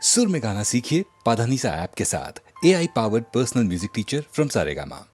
सुर में गाना सीखिए पाधानीसा ऐप के साथ। AI powered personal music teacher from Saregama.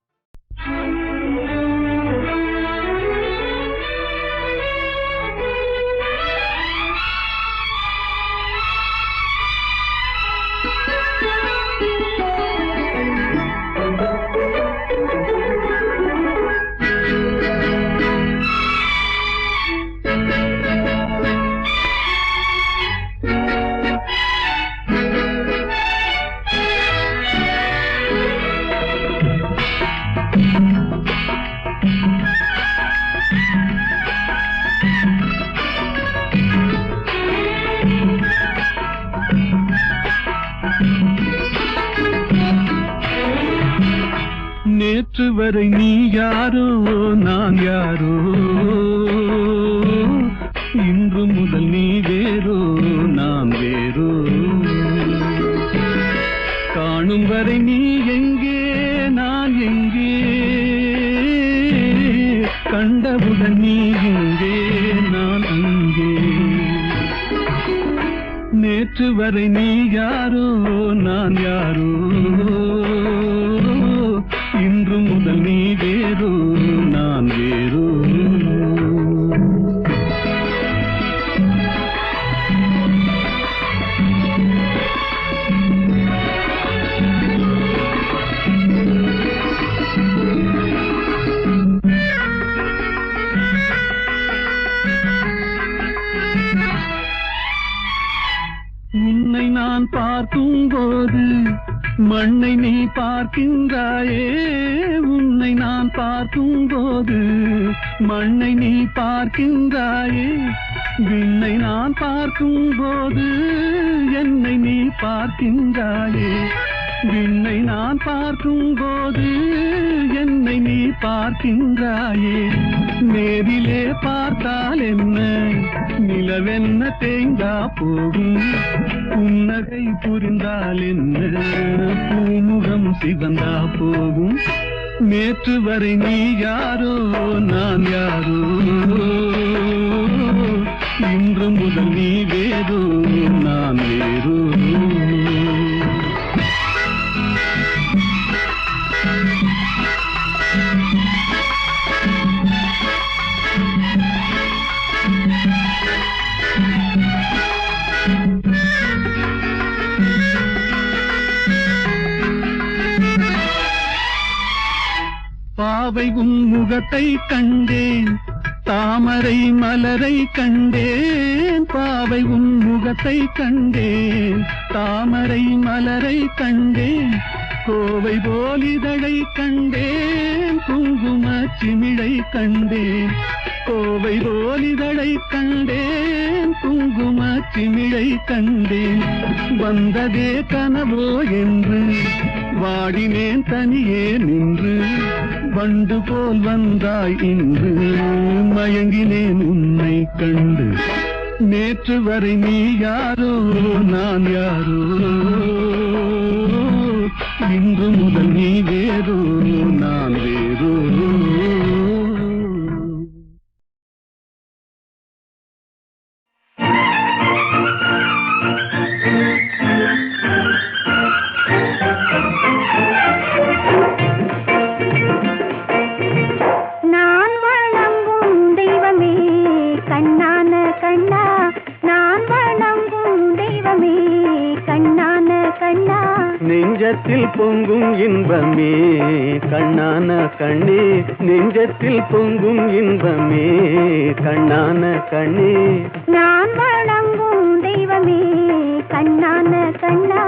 நேற்று வரை நீ யாரோ நான் யாரோ, இன்று முதல் நீ வேறோ நான் வேறோ. காணும் வரை நீ எங்கே நான் எங்கே, கண்டவுடன் நீ இங்கே நான் அங்கே. நேற்று வரை நீ யாரோ நான் யாரோ, இன்று முதல் நீ வேறோ நான் வேறோ. உன்னை நான் பார்க்கும் போது மண்ணை நீ பார்க்கின்றாயே, உன்னை நான் பார்க்கும் போது மண்ணை நீ பார்க்கின்றாயே. விண்ணை நான் பார்க்கும் போது என்னை நீ பார்க்கின்றாயே. விண்ணை நான் பார்க்கும் போது என்னை நீ பார்க்கின்றாயே. நேரிலே பார்த்தால் என்ன, நிலவென்ன தேய்ந்தா போகும், புன்னகை புரிந்தால் என்ன, பூமுகம் சிவந்தா போகும். நேற்று வரை நீ யாரோ நான் யாரோ, இன்று முதல் நீ வேறோ நான் வேறோ. பாவை உன் முகத்தை கண்டேன், தாமரை மலரை கண்டேன். பாவை உன் முகத்தை கண்டேன், தாமரை மலரை கண்டேன். கோவை போலிதழை கண்டேன், குங்கும சிமிழை கண்டேன். கோவை போலிதழை கண்டேன், குங்கும சிமிழை கண்டேன். வந்ததே கனவோ என்று வாடினேன் தனியே நின்று, வண்டு போல் வந்தாய் இன்று மயங்கினேன் உன்னை கண்டு. நேற்று வரை நீ யாரோ நான் யாரோ, இன்று முதல் நீ வேறோ நான் வேறோ. நெஞ்சத்தில் பொங்கும் இன்பமே கண்ணான கண்ணே, நெஞ்சத்தில் பொங்கும் இன்பமே கண்ணான கண்ணே. நான் வணங்கும் தெய்வமே கண்ணான கண்ணா.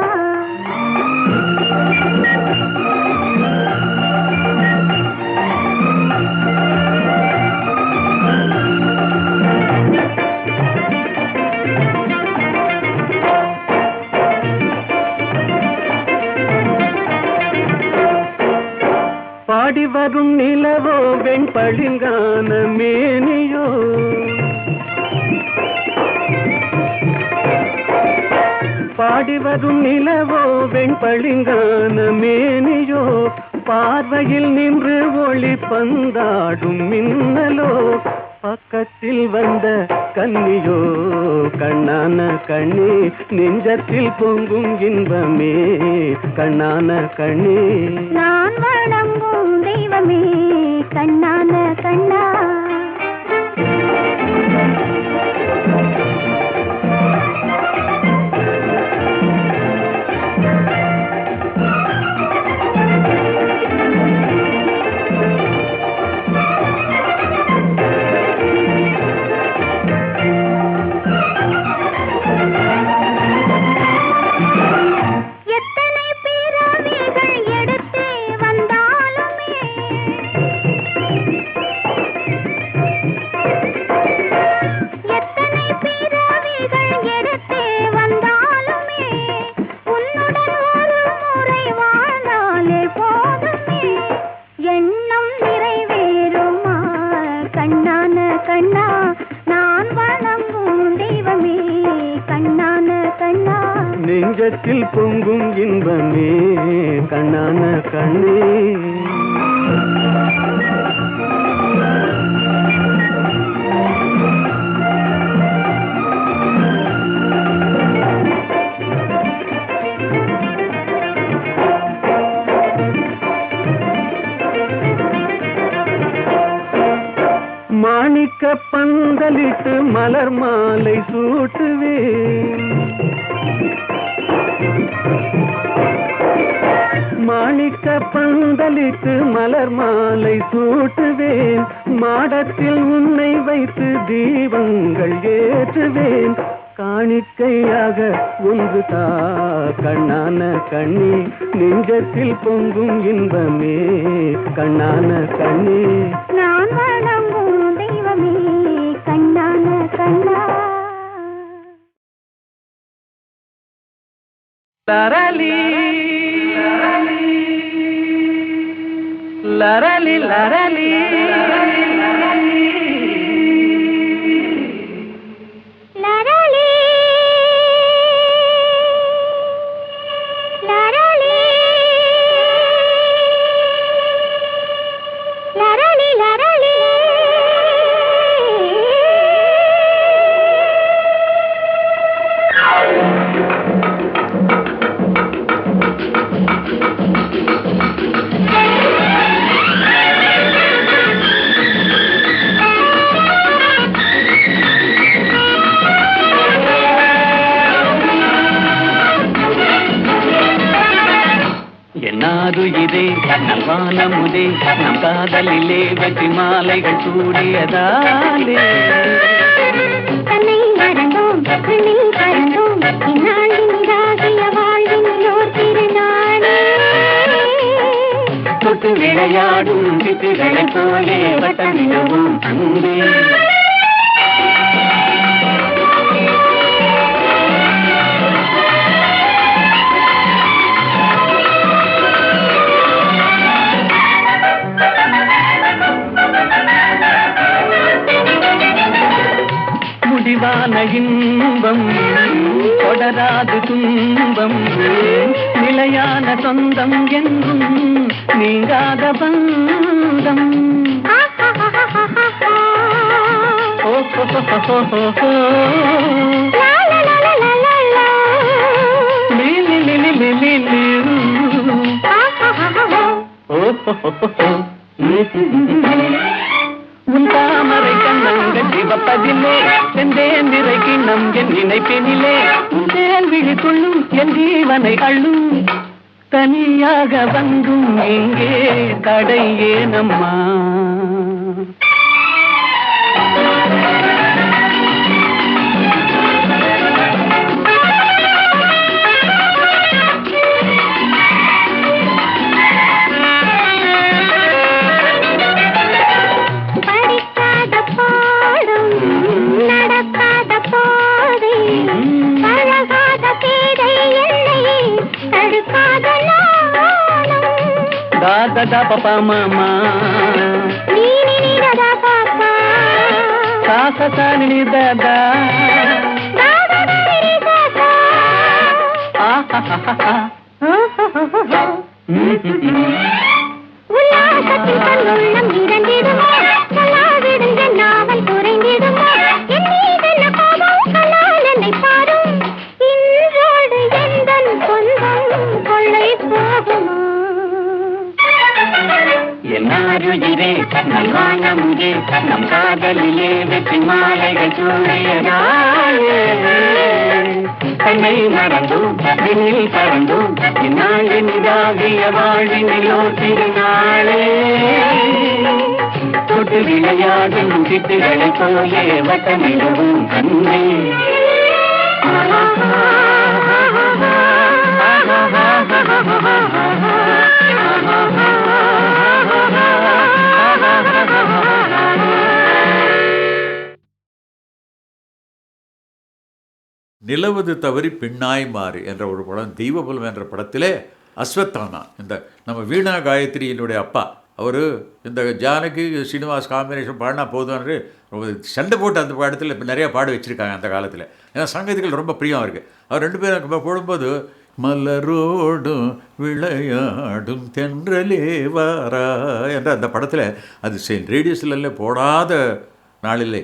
பாடி வரும் நிலவோ வெண்பளிங்கான மேனியோ, பாடி வரும் நிலவோ வெண்பளிங்கான மேனியோ. பார்வையில் நின்று ஒளி பந்தாடும் மின்னலோ, பக்கத்தில் வந்த கன்னியோ கண்ணான கண்ணி நெஞ்சத்தில் பொங்கும் இன்பமே கண்ணான கண்ணி நான் வணங்கும் தெய்வமே கண்ணான கண்ணா நெஞ்சத்தில் பொங்கும் இன்பமே கண்ணான கண்ணே மாணிக்க பந்தலிட்டு மலர் மாலை சூட்டுவேன் மாணிக்க பந்தலிட்டு மலர் மாலை சூட்டுவேன் மாடத்தில் உன்னை வைத்து தீபங்கள் ஏற்றுவேன் காணிக்கையாக ஒன்று தா கண்ணான கண்ணி நெஞ்சத்தில் பொங்கும் இன்பமே கண்ணான கண்ணி நான் வணங்கும் தெய்வமே கண்ணான கண்ணா லரலி லரலி லரலி என்னாது இதே நல்வானமுதே நம் காதலிலே வெற்றி மாலைகள் சூடியதாலே தன்னை மறந்தோம் கண்ணில் பறந்தோம் இந்நாளினிதாகிய வாழ்வினோர் திருநாளே தொட்டு விளையாடும் சிட்டுகளைப் போலே வட்டமிடுவோம் அன்பே முடிவான இன்பம் தொடராது துன்பம் நிலையான சொந்தம் என்றும் நீங்காத பந்தம் உன் தாமரை கண்ணங்கள் சிவப்பதிலே செந்தேன் நிறை கிண்ணம் என் நினைப்பினிலே உன் தேல்விழி கொள்ளும் என் ஜீவனை அள்ளும் தனியாக வந்தும் எங்கே தடை ஏனம்மா da papa mama ni ni da papa sa sa sa ni da da da da ni da da ah ha ha ha உல்லாசத்தில் கண்ணுள்ளம் இரண்டிடுமோ சொல்லாவிடுங்க நாவல் நல்வானமுதே நம் காதலிலே வெற்றி மாலைகள் சூடிய நாளே. தன்னை மறந்தோம் விண்ணில் பறந்தோம் இந்நாள் இனிதாகிய வாழ்வினிலோ திருநாளே. தொட்டு விளையாடும் சிட்டுகளை போலே வட்டமிடவும் கண்ணே. நிலவது தவறி பெண்ணாய் மாறு என்ற ஒரு படம், தெய்வபலம் என்ற படத்திலே அஸ்வத்தானா, இந்த நம்ம வீணா காயத்ரியினுடைய அப்பா, அவர் இந்த ஜானகி ஸ்ரீனிவாஸ் காம்பினேஷன் பாடினா போதும்னு ரொம்ப சண்டை போட்டு அந்த படத்தில் இப்போ நிறையா பாட வச்சுருக்காங்க அந்த காலத்தில். ஏன்னா சங்கீதங்கள் ரொம்ப பிரியம் இருக்குது. அவர் ரெண்டு பேரும் போடும்போது மலரோடும் விளையாடும் தென்றலே வாரா என்ற அந்த படத்தில் அது ரேடியோஸ்ல போடாத நாளில்லை.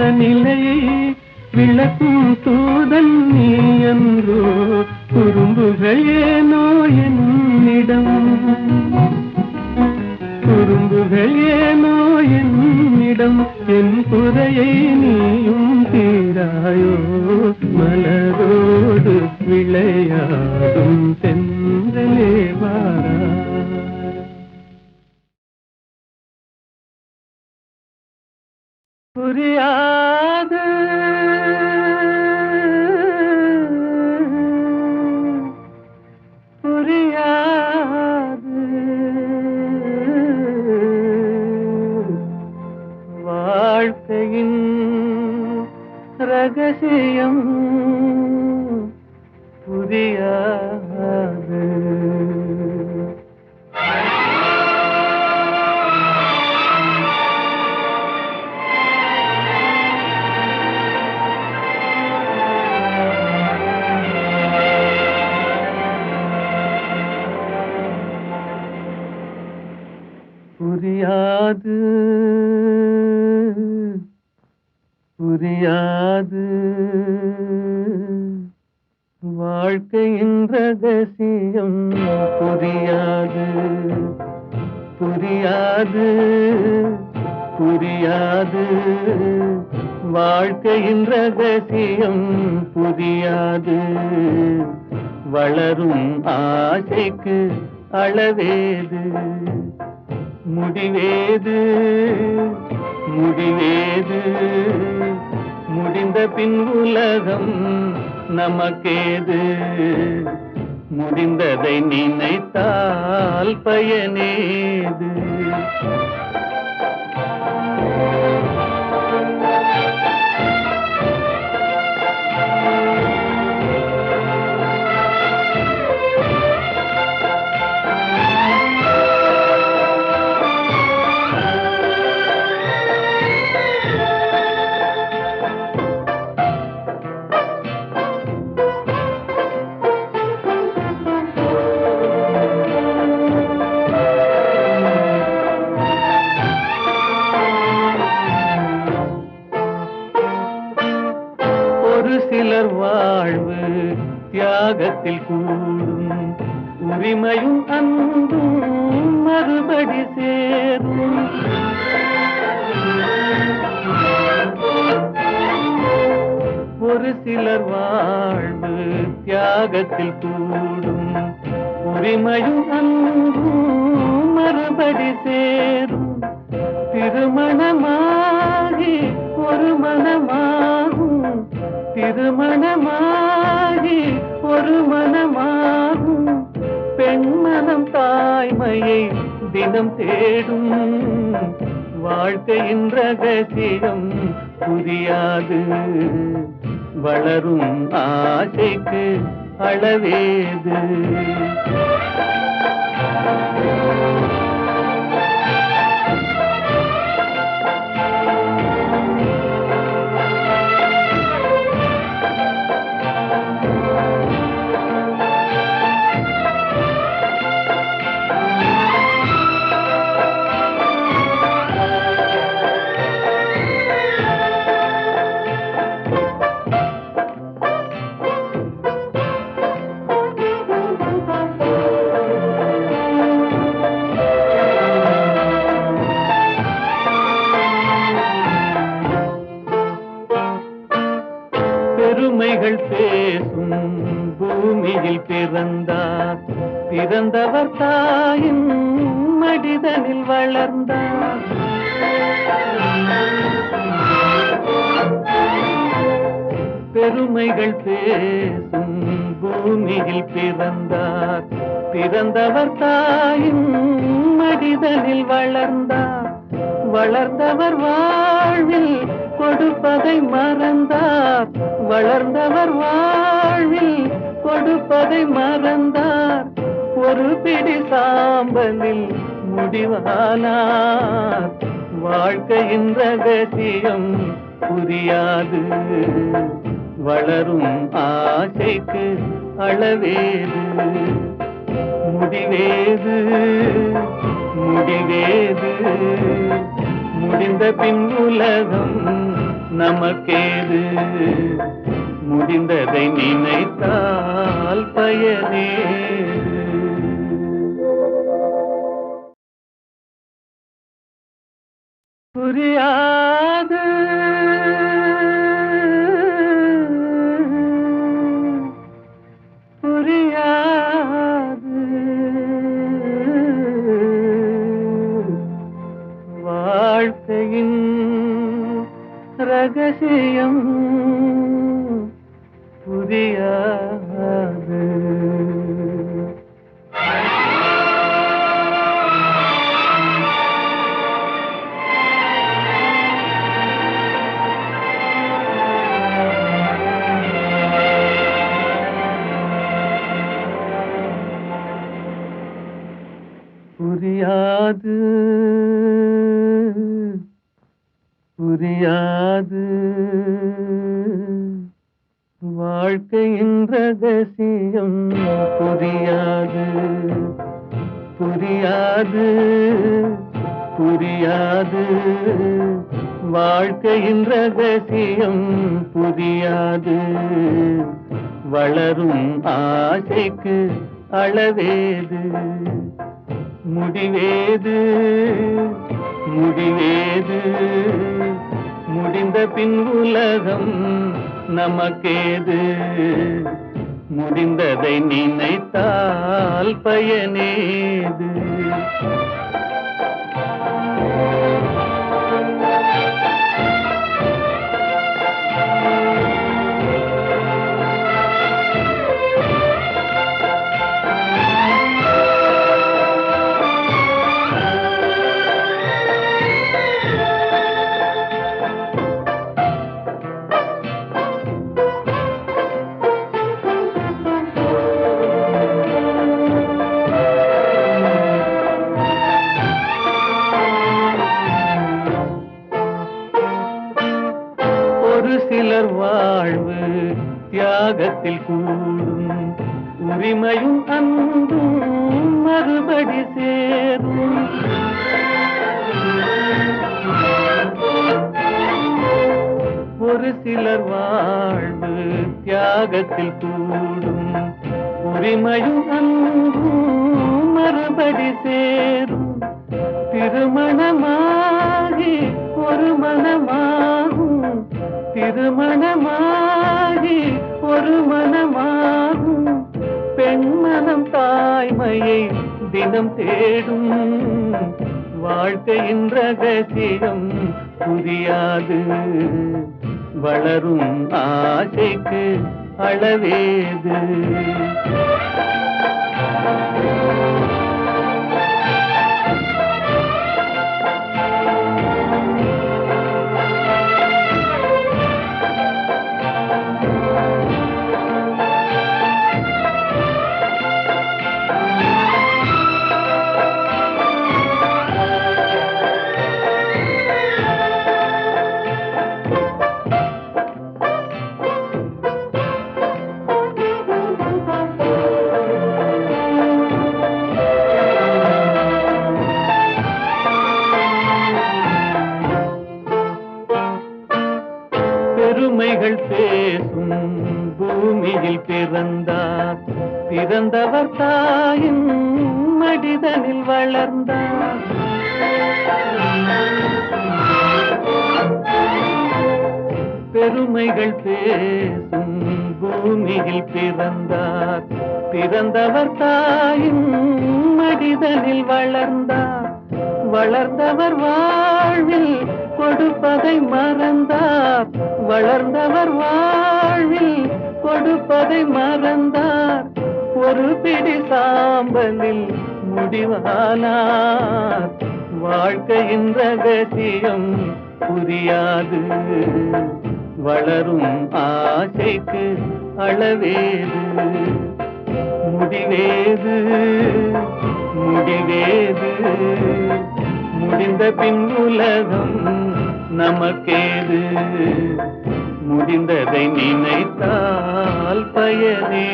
மனநிலையை விளக்கும் தூதன் நீ என்றோ குறும்புகள் ஏனோ என்னிடம் குறும்புகள் ஏனோ என்னிடம் என் குறையை நீயும் தீராயோ மலரோடு விளையாடும் தென்றலே வாரா புரியாது புரியாது வாழ்க்கையின் ரகசியம் புரியாது புரியாது புரியாது வாழ்க்கையின் ரகசியம் புரியாது புரியாது புரியாது வாழ்க்கையின் ரகசியம் புரியாது வளரும் ஆசைக்கு அளவேது முடிவேது முடிவேது முடிந்த பின் உலகம் நமக்கேது முடிந்ததை நினைத்தால் பயனேது சிலர் வாழ்வு தியாகத்தில் கூடும் உரிமையும் அன்பும் மறுபடி சேரும் ஒரு சிலர் வாழ்வு தியாகத்தில் கூடும் உரிமையும் அன்பும் மறுபடி சேரும் திருமணமாகி ஒரு மனமாகும் திருமணமாகி ஒரு மனமாகும் பெண்மனம் தாய்மையை தினம் தேடும் வாழ்க்கையின் ரகசியம் புரியாது வளரும் ஆசைக்கு அளவேது பெருமைகள் பேசும் பூமியில் பிறந்தார் பிறந்தவர் தாயின் மடிதனில் வளர்ந்தார் பெருமைகள் பேசும் பூமியில் பிறந்தார் பிறந்தவர் தாயின் மடிதனில் வளர்ந்தார் வளர்ந்தவர் வாழ்வில் கொடுப்பதை மறந்தார் வளர்ந்தவர் வாழ்வில் கொடுப்பதை மறந்தார் ஒரு பிடி சாம்பலில் முடிவானார் வாழ்க்கையின் ரகசியம் புரியாது வளரும் ஆசைக்கு அளவேது முடிவேது முடிவேது முடிந்த பின் உலகம் நமக்கேது, முடிந்ததை நினைத்தால் பயனேது. புரியாது புரியாது வாழ்க்கையின் ரகசியம் புரியாது. புரியாது புரியாது வாழ்க்கையின் ரகசியம் புரியாது புரியாது புரியாது வாழ்க்கையின் ரகசியம் புரியாது. வளரும் ஆசைக்கு அளவேது, முடிவேது முடிவேது, முடிந்த பின் உலகம் நமக்கேது, முடிந்ததை நினைத்தால் பயனேது. சிலர் வாழ்வு தியாகத்தில் கூடும், உரிமையும் அன்பும் மறுபடி சேரும். ஒரு சிலர் வாழ்வு தியாகத்தில் கூடும், உரிமையும் அன்பும் மறுபடி சேரும். திருமணமாகி ஒரு மனமாகும், திருமணமாகி ஒரு மனமாகும். பெண்மனம் தாய்மையை தினம் தேடும், வாழ்க்கையின் ரகசியம் புரியாது. வளரும் ஆசைக்கு அளவேது. பெருமைகள் பேசும் பூமியில் பிறந்தார், பிறந்தவர் தாயின் மடிதனில் வளர்ந்தார். பெருமைகள் பேசும் பூமியில் பிறந்தார், பிறந்தவர் தாயின் மடிதனில் வளர்ந்தார். வளர்ந்தவர் வாழ்வில் கொடுப்பதை மறந்தார், வளர்ந்தவர் வாழ்வில் கொடுப்பதை மறந்தார். ஒரு பிடி சாம்பலில் முடிவானார், வாழ்க்கையின் ரகசியம் புரியாது. வளரும் ஆசைக்கு அளவேது, முடிவேது முடிவேது, முடிந்த பின் உலகம் நமக்கேது, முடிந்ததை நினைத்தால் பயனேது.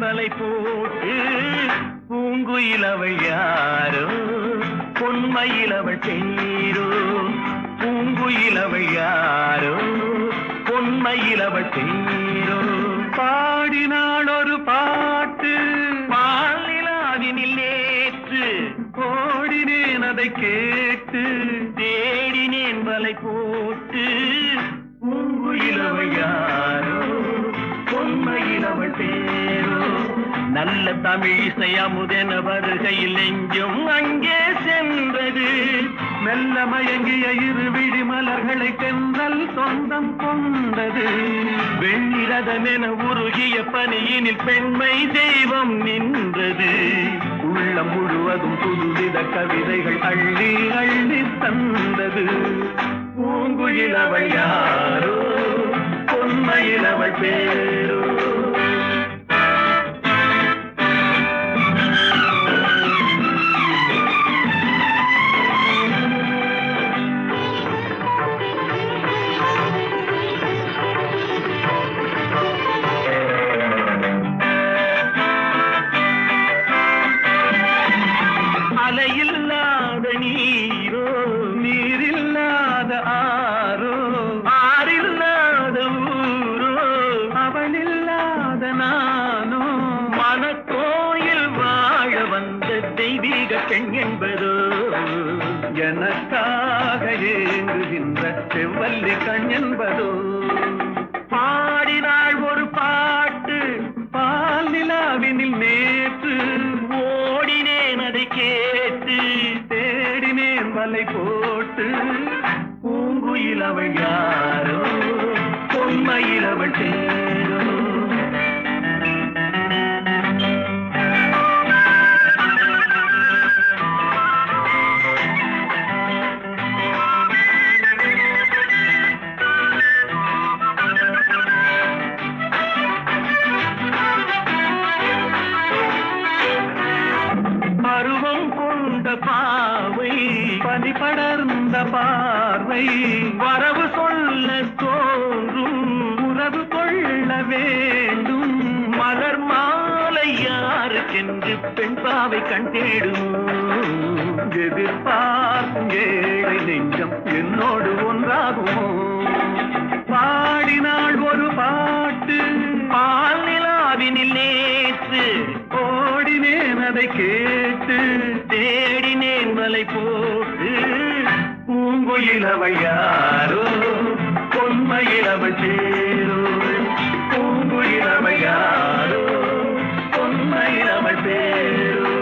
வலை போட்டு பூங்குயிலவள் யாரோ பொன்மயிலவள் பேரோ பூங்குயிலவள் யாரோ பொன்மயிலவள் பேரோ பாடினாள் ஒரு பாட்டு பாலிலாவினில் நேற்று ஓடினேன் அதை கேட்டு தேடினேன் வலை போட்டு பூங்குயிலவள் யாரோ பொன்மயிலவள் பேரோ நல்ல தமிழிசை அமுதென வருகையில் நெஞ்சும் அங்கே சென்றது மெல்ல மயங்கிய இரு விழி மலர்களை தென்றல் சொந்தம் கொண்டது வெண்ணிரதமென உருகிய பனியினில் பெண்மை தெய்வம் நின்றது உள்ளம் முழுவதும் புதுவித கவிதைகள் அள்ளி அள்ளி தந்தது பூங்குயிலவள் யாரோ பொன்மயிலவள் பேரோ அலையில்லாத நீரோ நீரில்லாத ஆரோ ஆறில்லாத ஊரோ அவளில்லாத நானோ மனக்கோயில் வாழ வந்த தெய்வீக பெண் என்பதோ எனக்காக ஏங்குகின்ற செவ்வல்லி கண் என்பதோ பாடினாள் ஒரு பாட்டு பால் நிலாவினில் நேற்று ஓடினேன் அதை கேட்டு தேடினேன் வலை போட்டு பூங்குயிலவள் யாரோ பொன்மயிலவள் பேரோ பருவம் கொண்ட பாவை பனி படர்ந்த பார்வை வரவு சொல்ல தோன்றும் உறவு கொள்ள வேண்டும் மலர் மாலை யாருக்கென்று பெண் பாவை கண் தேடும் எதிர்பார்க்கும் ஏழை நெஞ்சம் என்னோடு ஒன்றாகுமோ பாடினாள் ஒரு பாட்டு பால் நிலாவினில் நேற்று ஓடினேன் அதை கேட்டு தேடினேன் வலை போட்டு பூங்குயிலவள் யாரோ பொன்மயிலவள் பேரோ பூங்குயிலவள் யாரோ பொன்மயிலவள் பேரோ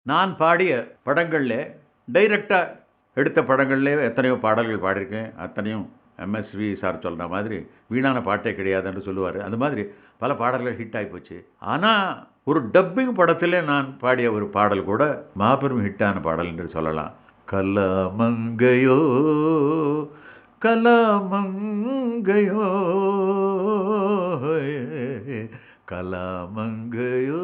நான் பாடிய படங்களில் டைரக்டாக எடுத்த படங்கள்லேயே எத்தனையோ பாடல்கள் பாடியிருக்கேன். அத்தனையும் எம்எஸ்வி சார் சொல்கிற மாதிரி வீணான பாட்டே கிடையாதுன்னு சொல்லுவார். அந்த மாதிரி பல பாடல்கள் ஹிட் ஆகி போச்சு. ஆனால் ஒரு டப்பிங் படத்தில் நான் பாடிய ஒரு பாடல் கூட மாபெரும் ஹிட்டான பாடல் என்று சொல்லலாம். கலமங்கையோ கலமங்கையோ கலமங்கையோ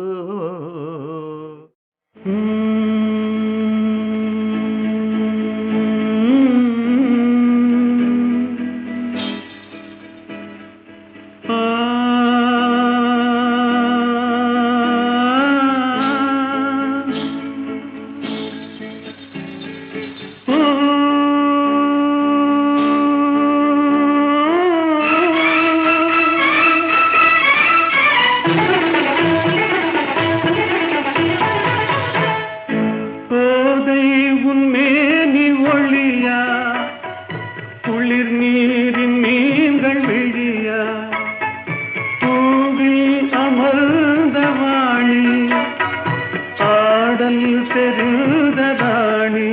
பாடல் தெரிந்த ராணி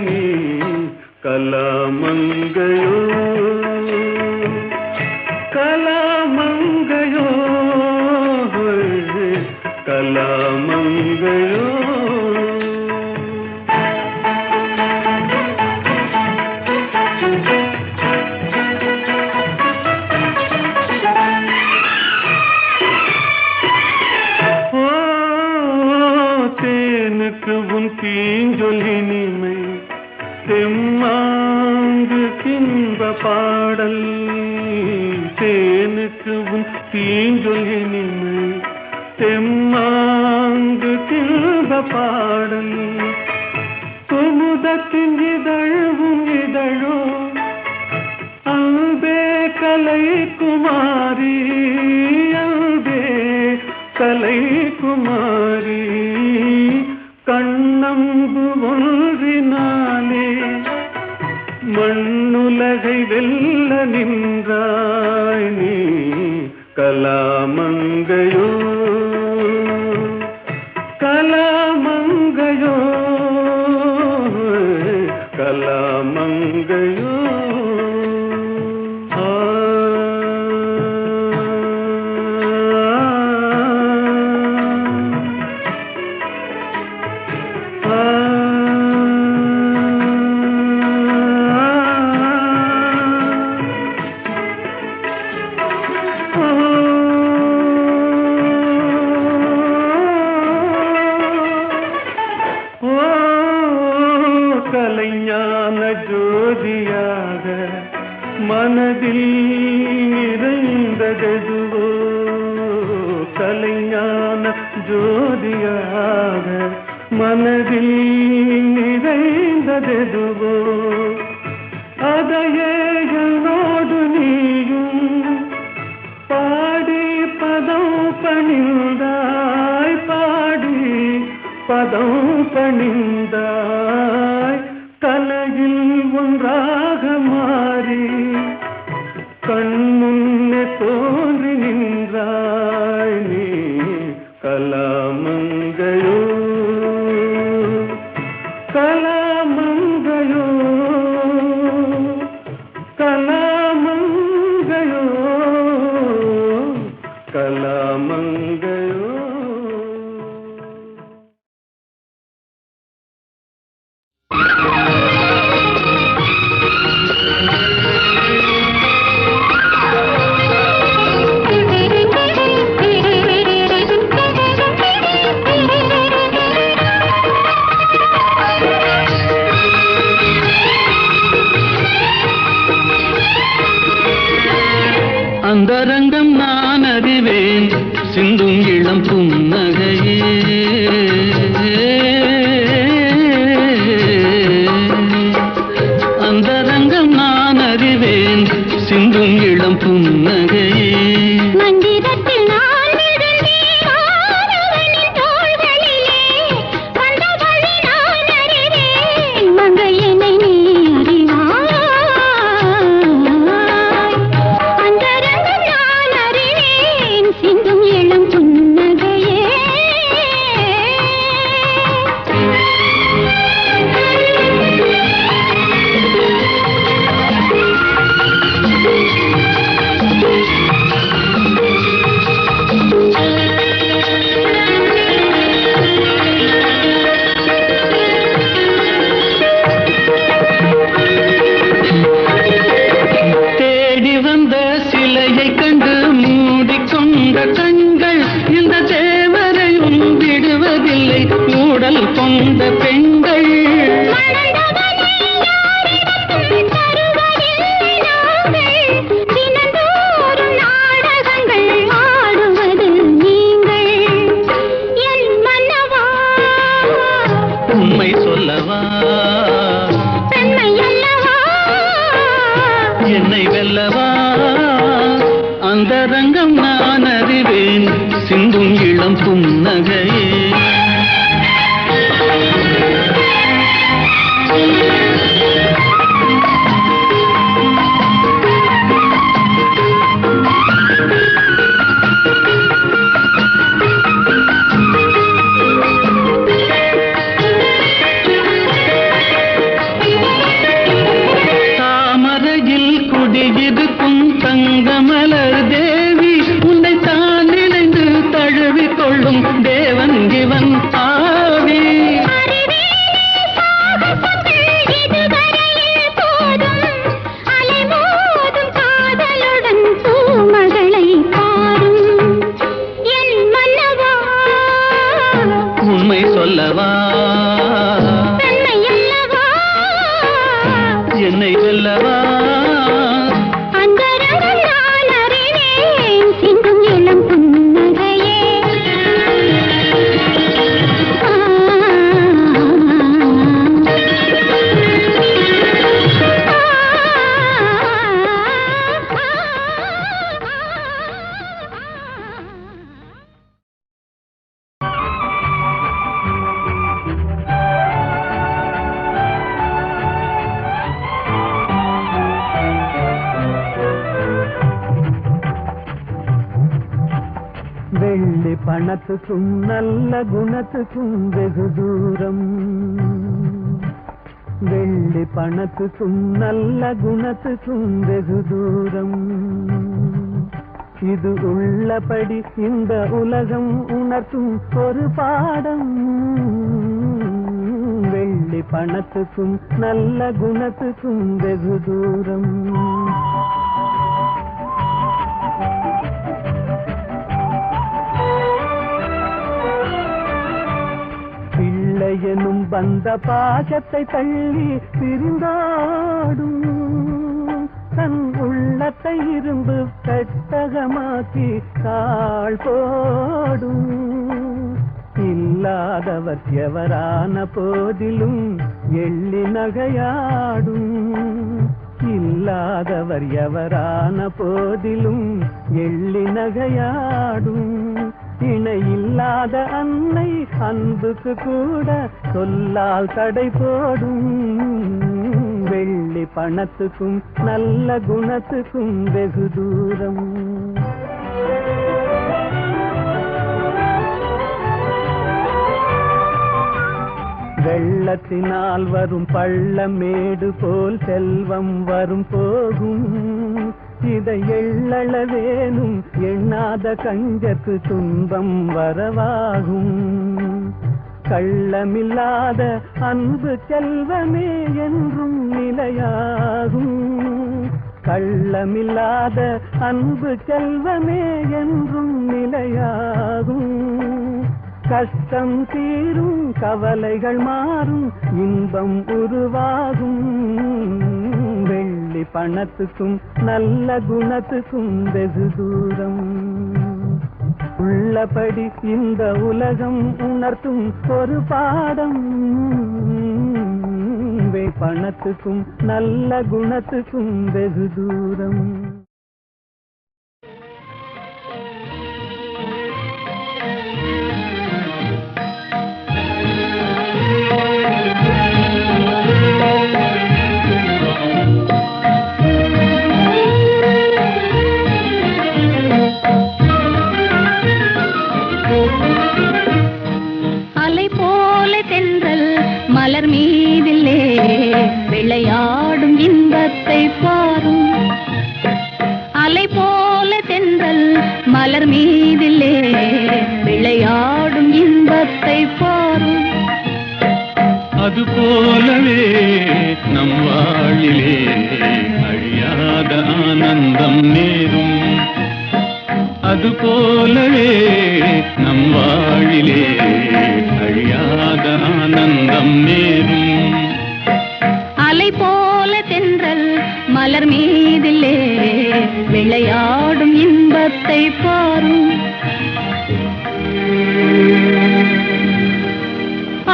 நீ கலாமங்கையோ கலாமங்கையோ கலாமங்கையோ. தேனுக்கு உன் தீஞ்சொலினிமை தெம்மாங்கு கின்ப பாடல் தேனுக்கு உன் தீஞ்சொலினிமை தெம்மாங்கு கின்ப பாடல் குமுதத்தின் இதழும் இதழோ அன்பே கலை குமாரி அன்பே கலை குமாரி கண்ணம்பு ஒன்றினாலே மண்ணுலகை வெல்ல நின்றாய் நீ கலாமங்கையோ கலாமங்கையோ கலாமங்கையோ. கலைஞான ஜோதியாக மனதில் நிறைந்ததெதுவோ கலைஞான ஜோதியாக மனதில் நிறைந்ததெதுவோ அதையே என்னோடு நீயும் பாடி பதம் பணிந்தாய் பாடி பதம் பணிந்தாய் கலையில் ஒன்றாக மாறி கண்முன்னே தோன்றி நின்றாய் நீ கலாமங்கையோ கலாமங்கையோ கலாமங்கையோ கலாமங்கையோ. அந்தரங்கம் நான் அறிவேன் சிந்தும் இளம் புன்னகையே அந்தரங்கம் நான் அறிவேன் சிந்தும் இளம் புன்னகையே மந்திரத்தில் நான் விழுந்தேன் ஆரவனின் தோள்களிலே வந்த வழி நான் அறிவேன் மங்கையனை நீ அறிவாய் அந்தரங்கம் நான் அறிவேன் சிந்தும் இளம் புன்னகையே. தேடி வந்த சிலையை கண்டு மூடிக்கொண்ட கண்கள் இந்த தேவரையும் விடுவதில்லை மூடல் கொண்ட பெண்கள் மணந்தவனை யாரிடத்தும் தருவதில்லை நாங்கள் தினந்தோறும் நாடகங்கள் ஆடுவது நீங்கள் என் மன்னவா உண்மை சொல்லவா பெண்மை அல்லவா என்னை வெல்லவா அந்தரங்கம் நான் அறிவேன் சிந்தும் இளம் புன்னகையே உண்மை சொல்லவா பெண்மை அல்லவா என்னை வெல்லவா அந்தரங்கம் நான் அறிவேன் சிந்தும் இளம் புன்னகையே வெள்ளி பணத்துக்கும் நல்ல குணத்துக்கும் வெகு தூரம், வெள்ளி பணத்துக்கும் நல்ல குணத்துக்கும் வெகு தூரம். இது உள்ளபடி இந்த உலகம் உணர்த்தும் ஒரு பாடம். வெள்ளி பணத்துக்கும் நல்ல குணத்துக்கும் வெகு தூரம். பிள்ளையனும் வந்த பாசத்தை தள்ளி பிரிந்தாடும், தன் உள்ளத்தை இரும்பு கட்டகமாக்கி கால் போடும். இல்லாதவர் எவரான போதிலும் எள்ளி நகையாடும், இல்லாதவர் எவரான போதிலும் எள்ளி நகையாடும். இணையில்லாத அன்னை அன்புக்கு கூட சொல்லால் தடை போடும். வெள்ளி பணத்துக்கும் நல்ல குணத்துக்கும் வெகு தூரம். வெள்ளத்தினால் வரும் பள்ளமேடு போல் செல்வம் வரும் போகும். இதை எள்ளளவேனும் எண்ணாத கஞ்சக்கு துன்பம் வரவாகும். கள்ளமில்லாத அன்பு செல்வமே என்றும் நிலையாகும். கள்ளமில்லாத அன்பு செல்வமே என்றும் நிலையாகும். கஷ்டம் தீரும் கவலைகள் மாறும் இன்பம் உருவாகும். வெள்ளி பணத்துக்கும் நல்ல குணத்துக்கும் வெகு தூரம். உள்ளபடி இந்த உலகம் உணர்த்தும் ஒரு பாடம். பணத்துக்கும் நல்ல குணத்துக்கும் வெகு தூரம். மலர் மீதிலே விளையாடும் இன்பத்தை பாரும். அலை போல தென்றல் மலர் மீதிலே விளையாடும் இன்பத்தை பாரும். அது போலவே நம் வாழிலே அழியாத ஆனந்தம் நேரும். அது போலவே நம் வாழிலே அழியாத ஆனந்தம் நேரும். அலை போல தென்றல் மலர் மீதிலே விளையாடும் இன்பத்தை பாரும்.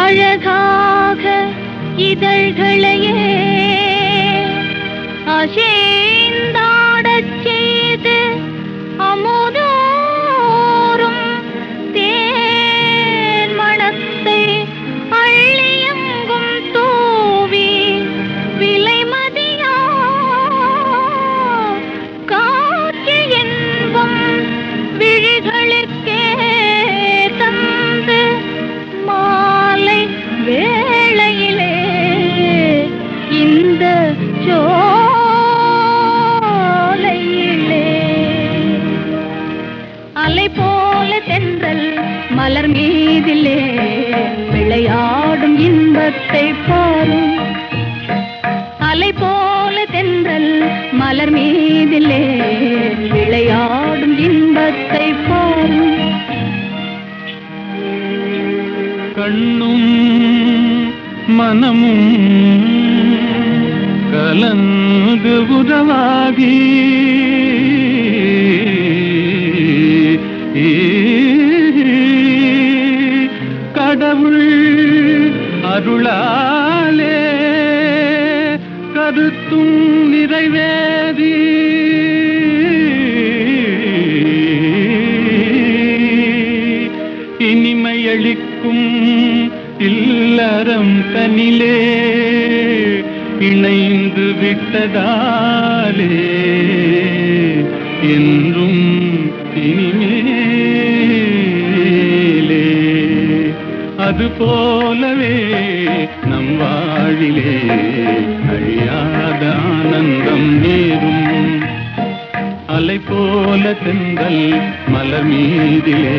அழகாக இதழ்களையே அசைந்தாடச் செய்து அமுதோறும் தேன் மணத்தை அள்ளியங்கும் தூவி விலைமதியா காட்சி என்பம் விழிகளுக்கே தந்து மாலை வேளையிலே இந்த சோலையிலே அலை போல தென்றல் மலர் மீதிலே விளையாடும் இன்பத்தை பாரும். அலை போல தென்றல் மலர் மீதிலே விளையாடும் இன்பத்தை பாரும். கண்ணும் மனமும் கலந்து உறவாகி கடவுள் அருளாலே கருத்தும் நிறைவேறி இனிமையளிக்கும் இல்லறம் தனிலே இணைந்து விட்டதாலே என்றும் இனிமேலே அது போலவே நம் வாழிலே அழியாத ஆனந்தம் நேரும் அலை போல தென்றல் மலர் மீதிலே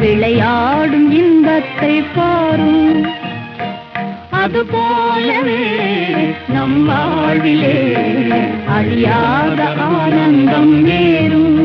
விளையாடும் இன்பத்தை பாரும் அது போலவே நம் வாழ்விலே அழியாத ஆனந்தம் நேரும்